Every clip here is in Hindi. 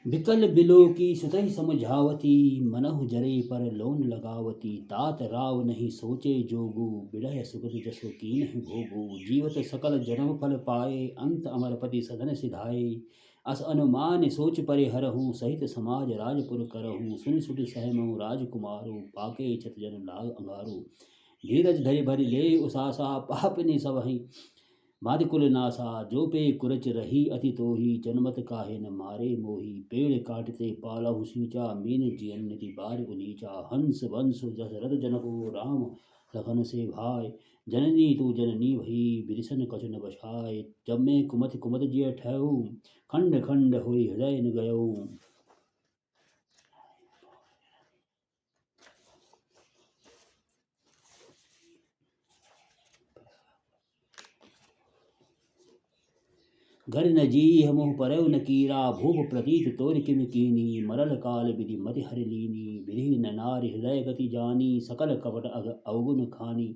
बिकल बिलो की सुतहि समझावती, मनहु जरे पर लोन लगावती। तात राव नहीं सोचे जोगु, बिरह सुगत जसो कीन्ह भोगु। जीवत सकल जन्म फल पाए, अंत अमरपति सदन सिधाए। अस अनुमान सोच परे हरहूँ, सहित समाज राजपुर करहूँ। सुनि सुनि सहमहु राजकुमारो, पाके छत जन लाग अंगारो। धीरज धरि भरि ले उसासा, पापनि सबहि मादिकुल नासा। जो पे कुरच रही अति तोही, जनमत काहे न मारे मोही। पेड़ काटते पालहु सींचा, मीन जियन निति बार उनीचा। हंस वंश दशरथ जनको, राम लखन से भाई। जननी तू जननी भई, बिरिसन कछु न बसाए। जब मैं कुमति कुमत जिय ठहु, खंड खंड हुई हृदय न गयऊ। घर न जी मोह परव न कीरा, भूप प्रतीत तोर किम कीनी। मरल काल विधि मति हर लीनी, विधि न नारी हृदय गति जानी। सकल कपट अवगुण खानी,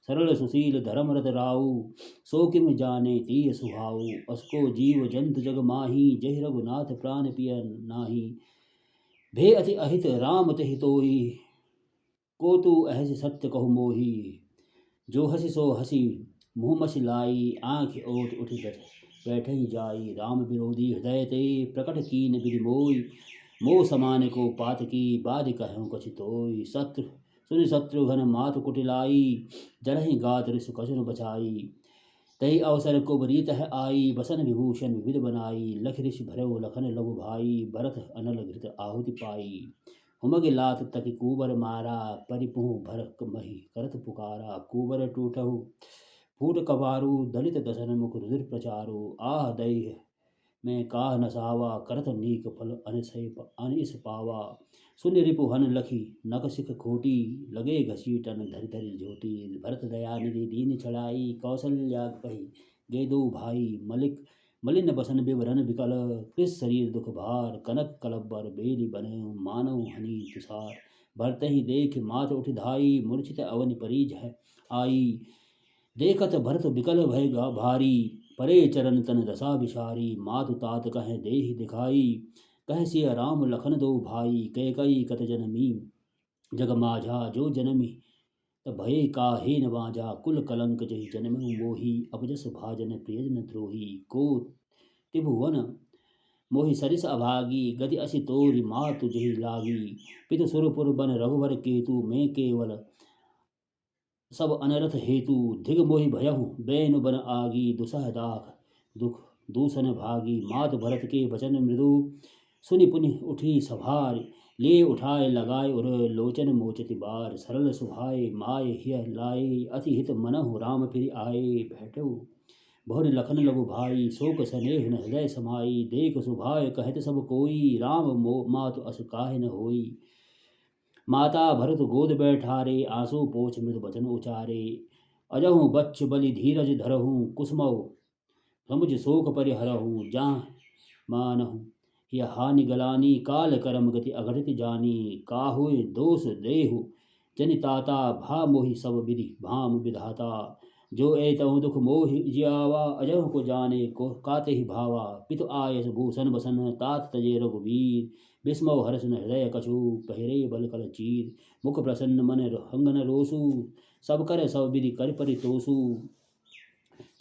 सरल सुशील धर्म रत राऊ। सो किम जाने तीय सुहाऊ, असको जीव जंतु जग माही। जय रघुनाथ प्राण पिय नाही, भे अति अहित राम तहि तोही। को तू अहस सत्य कहु मोही, जो हसी सो हसी मुँह मसिलाई। आँख ओट उठ बैठे ही जाई, राम विरोधी हृदय ते। प्रकट कीन विधि मोई, मोह समान को पात की। बाध कहूँ कछ तोय, शत्रु सुनि शत्रुघ्न मातु कुटिलाई। जलहि गात ऋषि कछु बचाई, तही अवसर को बरीत है आई। बसन विभूषण विविध बनाई, लख ऋषि भरव लखन लघु भाई। भरत अनल घृत आहुति पाई, हुमग लात तक कुबर मारा। परिपुह भर मही करत पुकारा, कुबर टूटहु फूट कबारू। दलित दसन मुख रुधिर प्रचारो, आह दई मैं काह नसावा। करत नीक फल अनिस पावा। सुन रिपुहन लखी नख सिख खोटी, लगे घसीटन धरि धरि झोटी। भरत दया निधि दीन छड़ाई, कौशल्या कही गे दो भाई। मलिन बसन विवरण विकल, कृस शरीर दुख भार। कनक कलब्बर बेली बन, मानव हनी तुषार। भरत ही देख मात उठ धाई, मूर्छित अवनि परीज है आई। देखत भरत विकल भय भारी, परे चरण तन दशा विसारी। मातु तात कह देहि दिखाई, कह सिय राम लखन दो भाई। कैकई कत जनमी जग माझा, जो जनमी त भय काहे न बाजा। कुल कलंक जहि जन्म मोही, अपजस भाजन प्रियजन द्रोही। को त्रिभुवन मोहि सरिस अभागी, गति असि तोरि मातु जहि लागी। पितु सुरपुर बन रघुवर केतु, मैं केवल सब अनरथ हेतु। धिग मोहि भयहु बैनु बन आगी, दुसह दाख दुख दूषण भागी। मात भरत के वचन मृदु, सुनि पुनि उठी सभार। ले उठाए लगाए उर, लोचन मोचति बार। सरल सुभाए माय हिय लाए, अति हित मनहु राम फिर आए। बैठऊ बहुर लखन लघु भाई, शोक स्नेह न हृदय समाई। देख सुभाय कहत सब कोई, राम मातु अस काहे न होई। माता भरत गोद बैठारे, आंसू पोछ मृदु बचन उचारे। अजहु बच्च बलि धीरज धरहु, कुसुमऊ समुझ शोक परिहरहु। जहाँ मानहु यह हानि गलानी, काल करम गति अघटित जानी। काहुय दोष देहु जनिताता, भा मोहि सब विधि भाम विधाता। जो एतहु दुख मोहि जियावा, अजहु को जाने को काते ही भावा। पितु आयस भूषण बसन, तात तजे रघुवीर। विस्मव हर्ष न हृदय कछु, पहिरे बल कल चीर। मुख प्रसन्न मन हंगन रोसु, सब कर सब विधि कर परितोषु।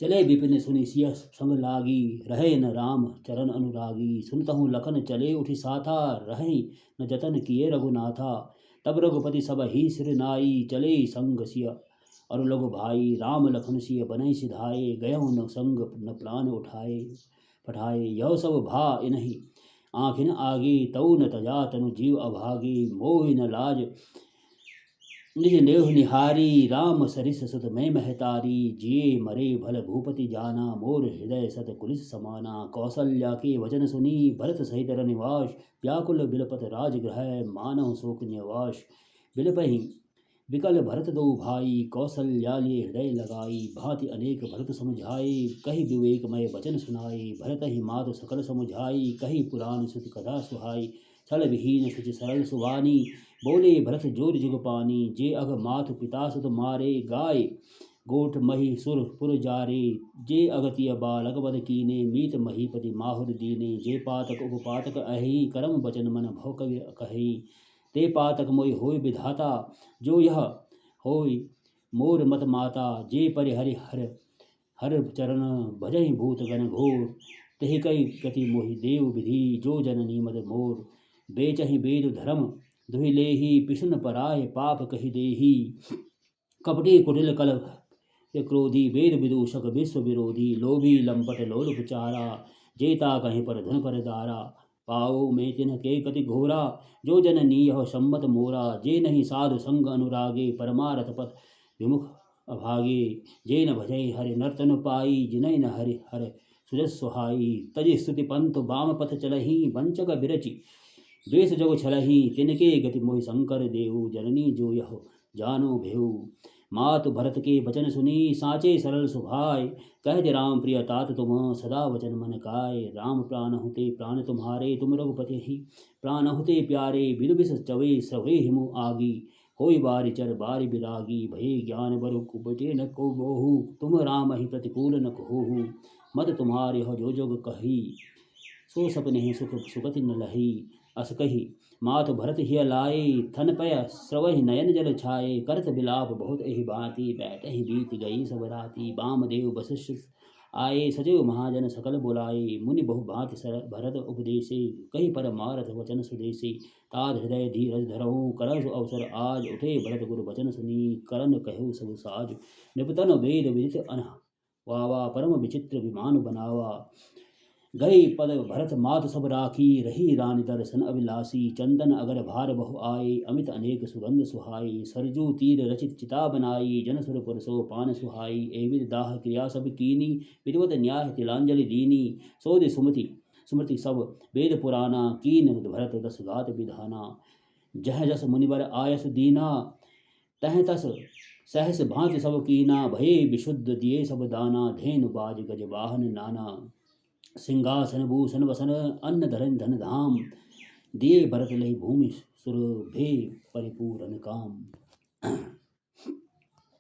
चले विपिन सुनि सिय संग लागी, रहे न राम चरण अनुरागी। सुनतहु लखन चले उठि साथा, रहे न जतन किए रघुनाथा। तब रघुपति सब ही सिर नाई, चले संग सिय और लघु भाई। राम लखन सिय बनहि सिधाए, गयहु न संग न प्राण उठाए पठाए। यह सब भा इनहि आँखिन आगी, तऊ न तजा तनु जीव अभागी। मोहि न लाज निज नेह निहारी, राम सरिस सुत मैं महतारी। जिये मरे भल भूपति जाना, मोर हृदय सत कुलिस समाना। कौशल्या के वचन सुनी, भरत सहित रनिवास। व्याकुल बिलपत राजगृह, मानव शोक निवास। बिलपहि विकल भरत दो भाई, कौशल्या लिए हृदय लगाई। भांति अनेक भरत समझाए, कही विवेकमय वचन सुनाए। भरत ही मातु सकल समुझाई, कही पुराण श्रुति कथा सुहाई। छल विहीन सुचि सरल सुबानी, बोले भरत जोर जुग पानी। जे अग मातु पिता सुत मारे, गाय गोठ मही सुर पुर जारे, जे अगतिय बालक बद कीने, मीत महीपति माहुर दीने, जे पातक उपपातक अहि, करम बचन मन भव कवि कही, ते पातक मोहि होय विधाता, जो यह होय मोर मत माता, जे परिहरि हर हर चरण भजहि भूत गण घोर, तेहि कई गति मोहि देव विधि, जो जननी मद मोर, बेचहि वेद धर्म दुहि लेहि, पिशुन पराय पाप कहि देहि, कपटी कुटिल कल क्रोधी, वेद विदूषक विश्व विरोधी, लोभी लंपट लोलुप चारा, जेता कहीं पर धन पर दारा, पाओ में तिन्ह के कति घोरा, जो जननी यह सम्मत मोरा, जे नहीं साधु संग अनुरागे, परमारथ पथ विमुख अभागे, जे न भजई हरि नर्तन पाई, जिनय न हरि हर सुजस सुहाई, तज स्तुति पंथ बाम पथ चलही, वंचक बिरचि वेश जग छलही, तिनके गति मोहि शंकर देहु, जननी जो यह जानो भेऊ, मात भरत के वचन सुनी, साचे सरल सुभाय, कहज राम प्रिय तात तुम, सदा वचन मन काय, राम प्राण हुते प्राण तुम्हारे, तुम रघुपति ही प्राण हुते प्यारे, बिदु बिस चवे सवे हिमु आगी, होई बारि चर बारि बिरागी, भये ज्ञान बरु कुबटे न को बोहु, तुम राम ही प्रतिकूल न कहोहु, मत तुम्हारे हो जो जोग कही, सो सपने सुख सुगति न लही, अस कही मात भरत हिय लाए, थन पय स्रवहि नयन जल छाए, करत बिलाप बहुत एहि बाती, बैठ ही बीत गई सब राती, बामदेव वशिष्ठ आए, सजैव महाजन सकल बुलाए, मुनि बहु भांति सर भरत उपदेशे, कही परमारथ वचन सुदेशे, तार हृदय धीरज धरहु, करहु अवसर आज, उठे भरत गुरु वचन सुनी, करन कहु सब साज, निपतन वेद विदित अनह वावा, परम विचित्र विमान बनावा, गए पद भरत मात सब राखी, रही रानी दर्शन अभिलाषी, चंदन अगर भार बहु आए, अमित अनेक सुगंध सुहाई, सरजू तीर रचित चिता बनाई, जन सुर पुरसो पान सुहाई, एविद दाह क्रिया सब कीनी, विधिवत न्याय तिलांजलि दीनी, सोद सुमति स्मृति सब वेद पुराना, कीन भरत दस गात विधाना, जह जस मुनिवर आयस दीना, तह तस सहस भांति सब कीना, भये विशुद्ध दिए सब दाना, धेनु बाज गज वाहन नाना, सिंहासन भूषण वसन अन्न धरन धन धाम, दिए भरत लही भूमि सुर भे परिपूरन काम।